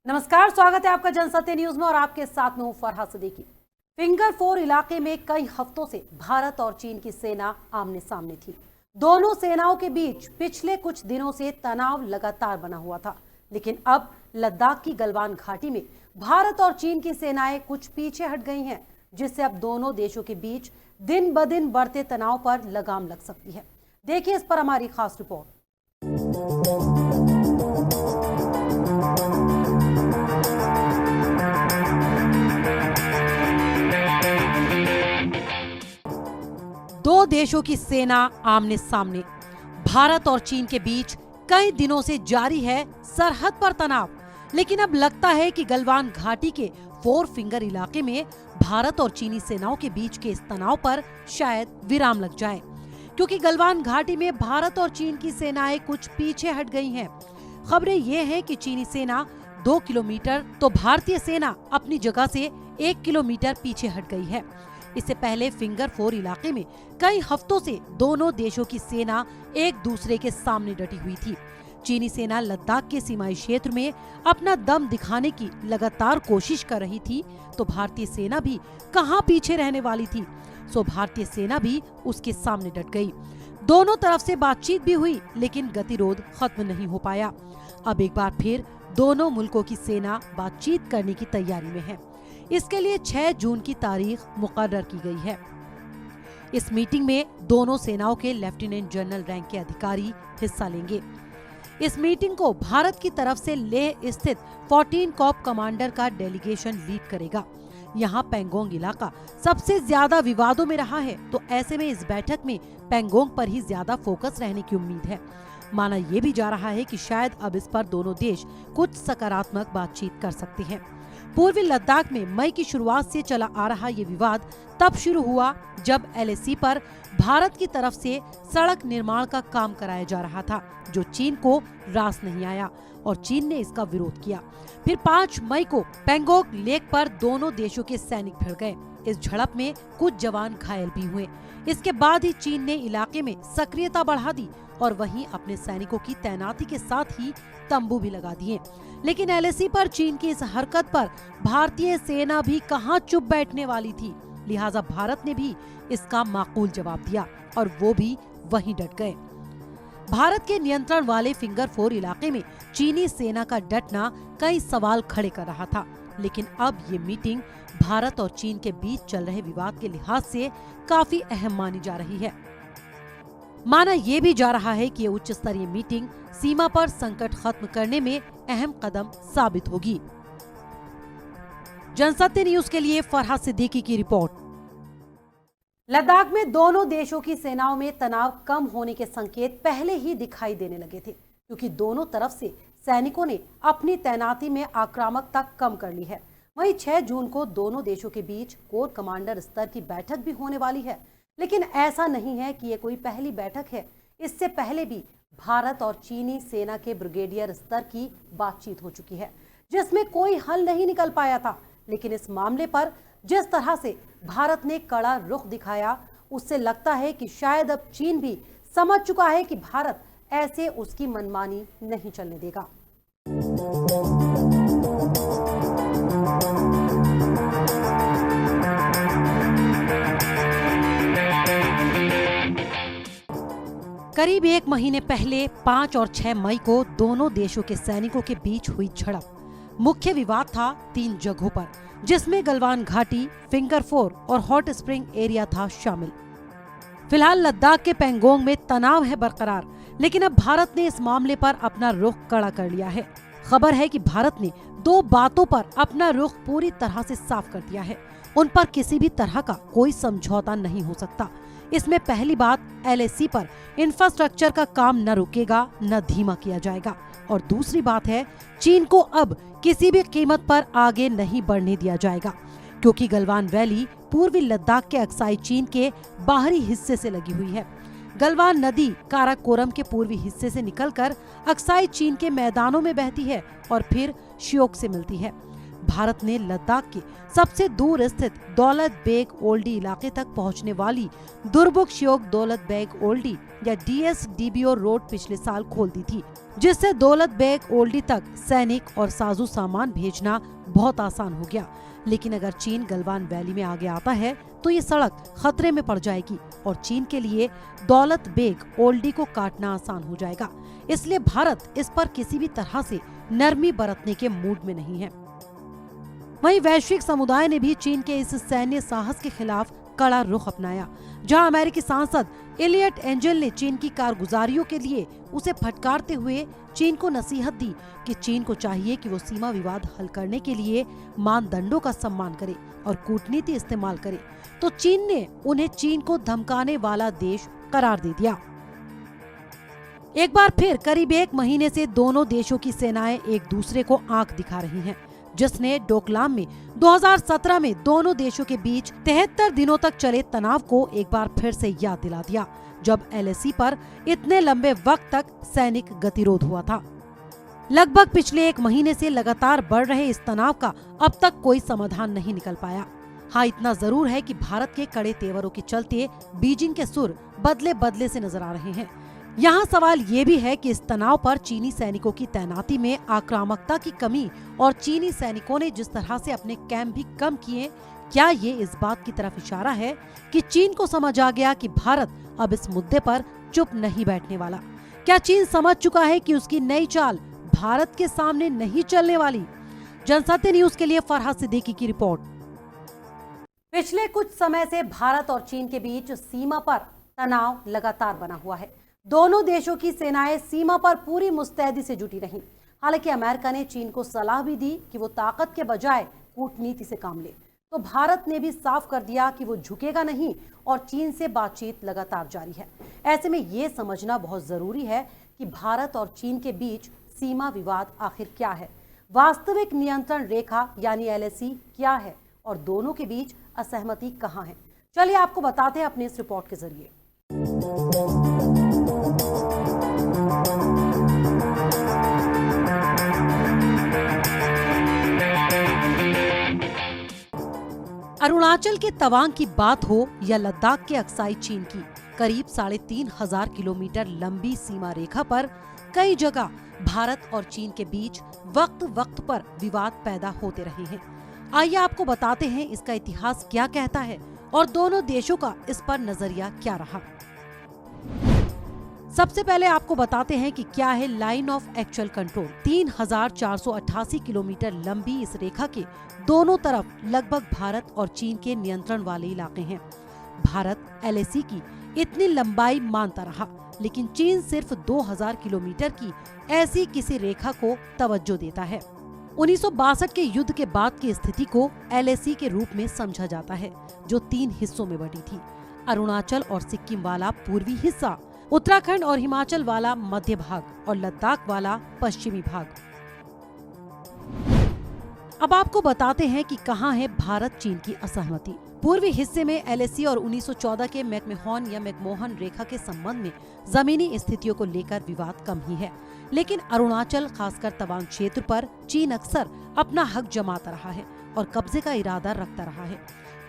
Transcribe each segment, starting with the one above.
नमस्कार, स्वागत है आपका जनसत्य न्यूज में और आपके साथ में हूं फरहा सिद्दीकी। फिंगर 4 इलाके में कई हफ्तों से भारत और चीन की सेना आमने सामने थी। दोनों सेनाओं के बीच पिछले कुछ दिनों से तनाव लगातार बना हुआ था, लेकिन अब लद्दाख की गलवान घाटी में भारत और चीन की सेनाएं कुछ पीछे हट गई हैं, जिससे अब दोनों देशों के बीच दिन ब दिन बढ़ते तनाव पर लगाम लग सकती है। देखिए इस पर हमारी खास रिपोर्ट। दो देशों की सेना आमने सामने। भारत और चीन के बीच कई दिनों से जारी है सरहद पर तनाव, लेकिन अब लगता है कि गलवान घाटी के 4 फिंगर इलाके में भारत और चीनी सेनाओं के बीच के इस तनाव पर शायद विराम लग जाए, क्योंकि गलवान घाटी में भारत और चीन की सेनाएं कुछ पीछे हट गई हैं। खबरें ये हैं कि चीनी सेना 2 किलोमीटर तो भारतीय सेना अपनी जगह से 1 किलोमीटर पीछे हट गई है। इससे पहले फिंगर 4 इलाके में कई हफ्तों से दोनों देशों की सेना एक दूसरे के सामने डटी हुई थी। चीनी सेना लद्दाख के सीमाई क्षेत्र में अपना दम दिखाने की लगातार कोशिश कर रही थी, तो भारतीय सेना भी कहां पीछे रहने वाली थी। सो भारतीय सेना भी उसके सामने डट गई। दोनों तरफ से बातचीत भी हुई, लेकिन गतिरोध खत्म नहीं हो पाया। अब एक बार फिर दोनों मुल्कों की सेना बातचीत करने की तैयारी में है। इसके लिए 6 जून की तारीख मुकर्रर की गई है। इस मीटिंग में दोनों सेनाओं के लेफ्टिनेंट जनरल रैंक के अधिकारी हिस्सा लेंगे। इस मीटिंग को भारत की तरफ से लेह स्थित 14 कॉर्प कमांडर का डेलीगेशन लीड करेगा। यहाँ पैंगोंग इलाका सबसे ज्यादा विवादों में रहा है, तो ऐसे में इस बैठक में पैंगोंग पर ही ज्यादा फोकस रहने की उम्मीद है। माना ये भी जा रहा है कि शायद अब इस पर दोनों देश कुछ सकारात्मक बातचीत कर सकते हैं। पूर्वी लद्दाख में मई की शुरुआत से चला आ रहा ये विवाद तब शुरू हुआ जब LAC पर भारत की तरफ से सड़क निर्माण का काम कराया जा रहा था, जो चीन को रास नहीं आया और चीन ने इसका विरोध किया। फिर 5 मई को पैंगोंग लेक पर दोनों देशों के सैनिक भिड़ गए। इस झड़प में कुछ जवान घायल भी हुए। इसके बाद ही चीन ने इलाके में सक्रियता बढ़ा दी और वहीं अपने सैनिकों की तैनाती के साथ ही तंबू भी लगा दिए। लेकिन LAC पर चीन की इस हरकत पर भारतीय सेना भी कहां चुप बैठने वाली थी, लिहाजा भारत ने भी इसका माकूल जवाब दिया और वो भी वहीं डट गए। भारत के नियंत्रण वाले फिंगर 4 इलाके में चीनी सेना का डटना कई सवाल खड़े कर रहा था, लेकिन अब ये मीटिंग भारत और चीन के बीच चल रहे विवाद के लिहाज से काफी अहम मानी जा रही है। माना ये भी जा रहा है कि ये उच्च स्तरीय मीटिंग सीमा पर संकट खत्म करने में अहम कदम साबित होगी। जनसत्य न्यूज के लिए फरहा सिद्दीकी की रिपोर्ट। लद्दाख में दोनों देशों की सेनाओं में तनाव कम होने के संकेत पहले ही दिखाई देने लगे थे, क्योंकि दोनों तरफ से सैनिकों ने अपनी तैनाती में आक्रामकता कम कर ली है। वहीं 6 जून को दोनों देशों के बीच कोर कमांडर स्तर की बैठक भी होने वाली है, लेकिन ऐसा नहीं है कि ये कोई पहली बैठक है। इससे पहले भी भारत और चीनी सेना के ब्रिगेडियर स्तर की बातचीत हो चुकी है, जिसमें कोई हल नहीं निकल पाया था। लेकिन इस मामले पर जिस तरह से भारत ने कड़ा रुख दिखाया, उससे लगता है कि शायद अब चीन भी समझ चुका है कि भारत ऐसे उसकी मनमानी नहीं चलने देगा। करीब 1 महीने पहले 5 और 6 मई को दोनों देशों के सैनिकों के बीच हुई झड़प। मुख्य विवाद था 3 जगहों पर, जिसमें गलवान घाटी, फिंगर 4 और हॉट स्प्रिंग एरिया था शामिल। फिलहाल लद्दाख के पैंगोंग में तनाव है बरकरार, लेकिन अब भारत ने इस मामले पर अपना रुख कड़ा कर लिया है। खबर है कि भारत ने 2 बातों पर अपना रुख पूरी तरह से साफ कर दिया है। उन पर किसी भी तरह का कोई समझौता नहीं हो सकता। इसमें पहली बात, LAC पर इंफ्रास्ट्रक्चर का काम न रुकेगा न धीमा किया जाएगा, और दूसरी बात है चीन को अब किसी भी कीमत पर आगे नहीं बढ़ने दिया जाएगा, क्योंकि गलवान वैली पूर्वी लद्दाख के अक्साई चीन के बाहरी हिस्से से लगी हुई है। गलवान नदी काराकोरम के पूर्वी हिस्से से निकलकर अक्साई चीन के मैदानों में बहती है और फिर श्योक से मिलती है। भारत ने लद्दाख के सबसे दूर स्थित दौलत बेग ओल्डी इलाके तक पहुंचने वाली दुर्बुक श्योक दौलत बेग ओल्डी या DSDBO रोड पिछले साल खोल दी थी, जिससे दौलत बेग ओल्डी तक सैनिक और साजो सामान भेजना बहुत आसान हो गया। लेकिन अगर चीन गलवान वैली में आगे आता है तो ये सड़क खतरे में पड़ जाएगी और चीन के लिए दौलत बेग ओल्डी को काटना आसान हो जाएगा। इसलिए भारत इस पर किसी भी तरह से नरमी बरतने के मूड में नहीं है। वहीं वैश्विक समुदाय ने भी चीन के इस सैन्य साहस के खिलाफ कड़ा रुख अपनाया। जहां अमेरिकी सांसद इलियट एंजल ने चीन की कारगुजारियों के लिए उसे फटकारते हुए चीन को नसीहत दी कि चीन को चाहिए कि वो सीमा विवाद हल करने के लिए मानदंडों का सम्मान करे और कूटनीति इस्तेमाल करे, तो चीन ने उन्हें चीन को धमकाने वाला देश करार दे दिया। एक बार फिर करीब 1 महीने से दोनों देशों की सेनाएं एक दूसरे को आंख दिखा रही हैं, जिसने डोकलाम में 2017 में दोनों देशों के बीच 73 दिनों तक चले तनाव को एक बार फिर से याद दिला दिया, जब LAC पर इतने लंबे वक्त तक सैनिक गतिरोध हुआ था। लगभग पिछले 1 महीने से लगातार बढ़ रहे इस तनाव का अब तक कोई समाधान नहीं निकल पाया। हाँ, इतना जरूर है कि भारत के कड़े तेवरों के चलते बीजिंग के सुर बदले बदले से नजर आ रहे हैं। यहाँ सवाल ये भी है कि इस तनाव पर चीनी सैनिकों की तैनाती में आक्रामकता की कमी और चीनी सैनिकों ने जिस तरह से अपने कैंप भी कम किए, क्या ये इस बात की तरफ इशारा है कि चीन को समझ आ गया कि भारत अब इस मुद्दे पर चुप नहीं बैठने वाला? क्या चीन समझ चुका है कि उसकी नई चाल भारत के सामने नहीं चलने वाली? जनसत्य न्यूज के लिए फरहाद सिद्दीकी की रिपोर्ट। पिछले कुछ समय से भारत और चीन के बीच सीमा पर तनाव लगातार बना हुआ है। दोनों देशों की सेनाएं सीमा पर पूरी मुस्तैदी से जुटी रहीं। हालांकि अमेरिका ने चीन को सलाह भी दी कि वो ताकत के बजाय कूटनीति से काम ले, तो भारत ने भी साफ कर दिया कि वो झुकेगा नहीं और चीन से बातचीत लगातार जारी है। ऐसे में ये समझना बहुत जरूरी है कि भारत और चीन के बीच सीमा विवाद आखिर क्या है, वास्तविक नियंत्रण रेखा यानी LAC क्या है और दोनों के बीच असहमति कहाँ है। चलिए आपको बताते हैं अपने इस रिपोर्ट के जरिए। अरुणाचल के तवांग की बात हो या लद्दाख के अक्साई चीन की, करीब 3,500 किलोमीटर लंबी सीमा रेखा पर कई जगह भारत और चीन के बीच वक्त वक्त पर विवाद पैदा होते रहे हैं। आइए आपको बताते हैं इसका इतिहास क्या कहता है और दोनों देशों का इस पर नजरिया क्या रहा। सबसे पहले आपको बताते हैं कि क्या है line of actual control. 3,488 kilometre लंबी इस रेखा के दोनों तरफ लगभग भारत और चीन के नियंत्रण वाले इलाके हैं। भारत LAC की इतनी लंबाई मानता रहा, लेकिन चीन सिर्फ 2,000 किलोमीटर की ऐसी किसी रेखा को तवज्जो देता है। 1962 के युद्ध के बाद की स्थिति को LAC के रूप में समझा जाता है, जो 3 हिस्सों में बटी थी। अरुणाचल और सिक्किम वाला पूर्वी हिस्सा, उत्तराखंड और हिमाचल वाला मध्य भाग और लद्दाख वाला पश्चिमी भाग। अब आपको बताते हैं कि कहां है भारत चीन की असहमति। पूर्वी हिस्से में LAC और 1914 के मैकमोहन या मैकमोहन रेखा के संबंध में जमीनी स्थितियों को लेकर विवाद कम ही है, लेकिन अरुणाचल खासकर तवांग क्षेत्र पर चीन अक्सर अपना हक जमाता रहा है और कब्जे का इरादा रखता रहा है।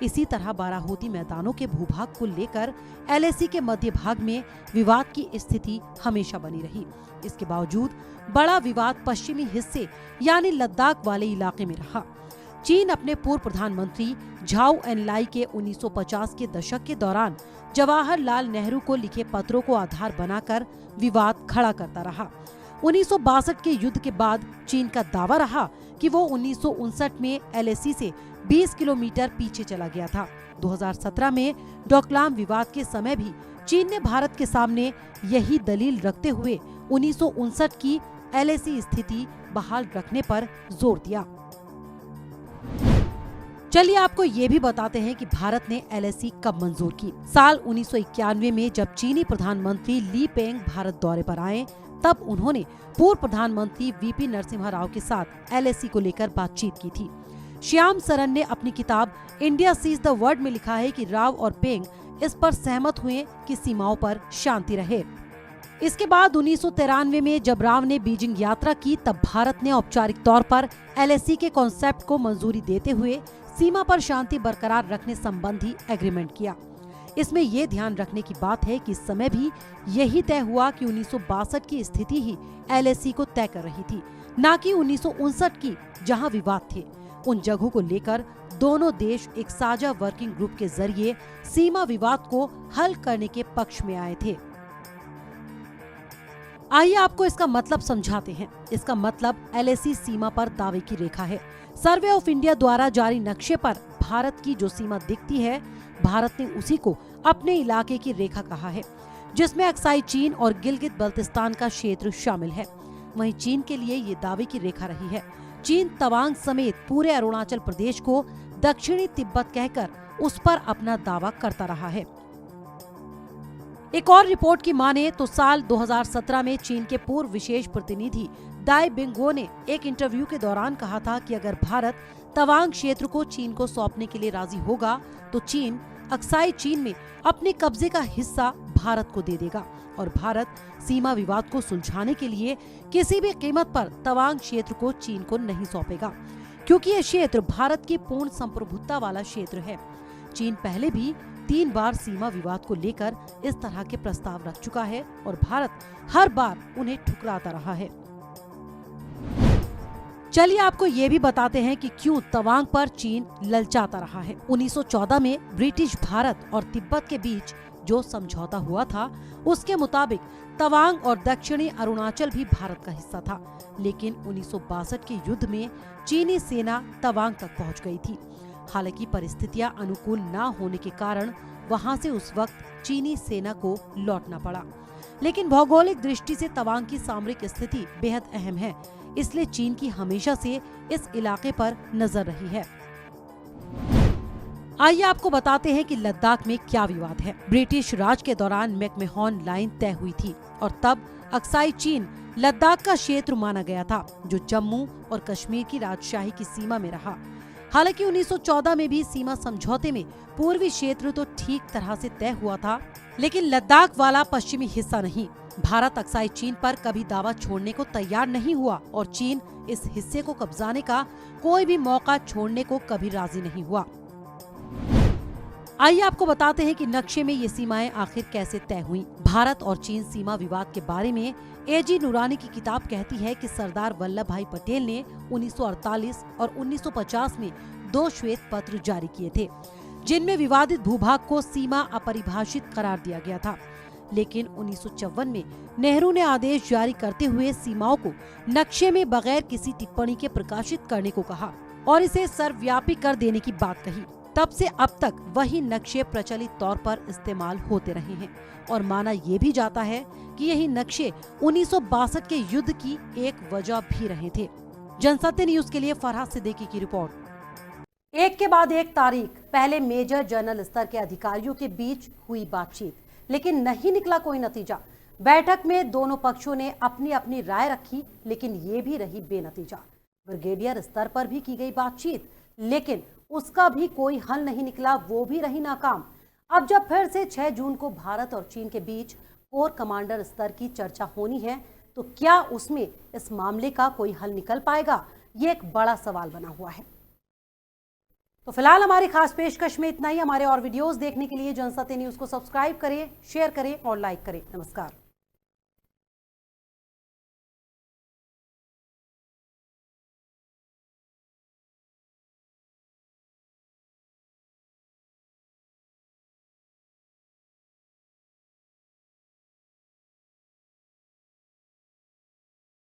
इसी तरह बाराहोती मैदानों के भूभाग को लेकर LAC के मध्य भाग में विवाद की स्थिति हमेशा बनी रही। इसके बावजूद बड़ा विवाद पश्चिमी हिस्से यानी लद्दाख वाले इलाके में रहा। चीन अपने पूर्व प्रधानमंत्री झाओ एनलाई के 1950 के दशक के दौरान जवाहरलाल नेहरू को लिखे पत्रों को आधार बनाकर विवाद खड़ा करता रहा। 1962 के युद्ध के बाद चीन का दावा रहा कि वो 1959 में LAC से 20 किलोमीटर पीछे चला गया था। 2017 में डोकलाम विवाद के समय भी चीन ने भारत के सामने यही दलील रखते हुए 1959 की LAC स्थिति बहाल रखने पर जोर दिया। चलिए आपको ये भी बताते हैं कि भारत ने LAC कब मंजूर की। साल 1991 में जब चीनी प्रधानमंत्री ली पेंग भारत दौरे पर आए, तब उन्होंने पूर्व प्रधानमंत्री VP नरसिम्हा राव के साथ LAC को लेकर बातचीत की थी। श्याम सरन ने अपनी किताब इंडिया सीज द वर्ल्ड में लिखा है कि राव और पेंग इस पर सहमत हुए कि सीमाओं पर शांति रहे। इसके बाद 1993 में जब राव ने बीजिंग यात्रा की, तब भारत ने औपचारिक तौर पर LAC के कॉन्सेप्ट को मंजूरी देते हुए सीमा पर शांति बरकरार रखने संबंधी एग्रीमेंट किया। इसमें ये ध्यान रखने की बात है कि इस समय भी यही तय हुआ कि 1962 की स्थिति ही LAC को तय कर रही थी, न कि 1959 की, जहां विवाद थे। उन जगहों को लेकर दोनों देश एक साझा वर्किंग ग्रुप के जरिए सीमा विवाद को हल करने के पक्ष में आए थे। आइए आपको इसका मतलब समझाते हैं। इसका मतलब LAC सीमा पर दावे की रेखा है। सर्वे ऑफ इंडिया द्वारा जारी नक्शे पर भारत की जो सीमा दिखती है, भारत ने उसी को अपने इलाके की रेखा कहा है, जिसमें अक्साई चीन और गिलगित बल्तिस्तान का क्षेत्र शामिल है। वहीं चीन के लिए ये दावे की रेखा रही है। चीन तवांग समेत पूरे अरुणाचल प्रदेश को दक्षिणी तिब्बत कहकर उस पर अपना दावा करता रहा है। एक और रिपोर्ट की माने तो साल 2017 में चीन के पूर्व विशेष प्रतिनिधि दाई बिंगो ने एक इंटरव्यू के दौरान कहा था कि अगर भारत तवांग क्षेत्र को चीन को सौंपने के लिए राजी होगा तो चीन अक्साई चीन में अपने कब्जे का हिस्सा भारत को दे देगा और भारत सीमा विवाद को सुलझाने के लिए किसी भी कीमत पर तवांग क्षेत्र को चीन को नहीं सौंपेगा, क्योंकि ये क्षेत्र भारत की पूर्ण संप्रभुता वाला क्षेत्र है। चीन पहले भी 3 बार सीमा विवाद को लेकर इस तरह के प्रस्ताव रख चुका है और भारत हर बार उन्हें ठुकराता रहा है। चलिए आपको ये भी बताते हैं कि क्यों तवांग पर चीन ललचाता रहा है। 1914 में ब्रिटिश भारत और तिब्बत के बीच जो समझौता हुआ था, उसके मुताबिक तवांग और दक्षिणी अरुणाचल भी भारत का हिस्सा था। लेकिन 1962 के युद्ध में चीनी सेना तवांग तक पहुंच गई थी। हालांकि परिस्थितियां अनुकूल न होने के कारण वहां से उस वक्त चीनी सेना को लौटना पड़ा। लेकिन भौगोलिक दृष्टि से तवांग की सामरिक स्थिति बेहद अहम है, इसलिए चीन की हमेशा से इस इलाके पर नजर रही है। आइए आपको बताते हैं कि लद्दाख में क्या विवाद है। ब्रिटिश राज के दौरान मैकमहोन लाइन तय हुई थी और तब अक्साई चीन लद्दाख का क्षेत्र माना गया था, जो जम्मू और कश्मीर की राजशाही की सीमा में रहा। हालांकि 1914 में भी सीमा समझौते में पूर्वी क्षेत्र तो ठीक तरह से तय हुआ था, लेकिन लद्दाख वाला पश्चिमी हिस्सा नहीं। भारत अक्साई चीन पर कभी दावा छोड़ने को तैयार नहीं हुआ और चीन इस हिस्से को कब्जाने का कोई भी मौका छोड़ने को कभी राजी नहीं हुआ। आइए आपको बताते हैं कि नक्शे में ये सीमाएं आखिर कैसे तय हुई। भारत और चीन सीमा विवाद के बारे में AG नूरानी की किताब कहती है कि सरदार वल्लभ भाई पटेल ने 1948 और 1950 में 2 श्वेत पत्र जारी किए थे, जिनमें विवादित भूभाग को सीमा अपरिभाषित करार दिया गया था। लेकिन 1954 में नेहरू ने आदेश जारी करते हुए सीमाओं को नक्शे में बगैर किसी टिप्पणी के प्रकाशित करने को कहा और इसे सर्वव्यापी कर देने की बात कही। तब से अब तक वही नक्शे प्रचलित तौर पर इस्तेमाल होते रहे हैं और माना ये भी जाता है कि यही नक्शे 1962 के युद्ध की एक वजह भी रहे थे। जनसत्य न्यूज के लिए फरहाद सिद्दीकी की रिपोर्ट। एक के बाद एक तारीख, पहले मेजर जनरल स्तर के अधिकारियों के बीच हुई बातचीत, लेकिन नहीं निकला कोई नतीजा। बैठक में दोनों पक्षों ने अपनी अपनी राय रखी, लेकिन ये भी रही बेनतीजा। ब्रिगेडियर स्तर पर भी की गई बातचीत, लेकिन उसका भी कोई हल नहीं निकला, वो भी रही नाकाम। अब जब फिर से 6 जून को भारत और चीन के बीच कोर कमांडर स्तर की चर्चा होनी है, तो क्या उसमें इस मामले का कोई हल निकल पाएगा? ये एक बड़ा सवाल बना हुआ है। तो फिलहाल हमारी खास पेशकश में इतना ही। हमारे और वीडियोस देखने के लिए जनसत्य न्यूज को सब्सक्राइब करें, शेयर करें और लाइक करें। नमस्कार।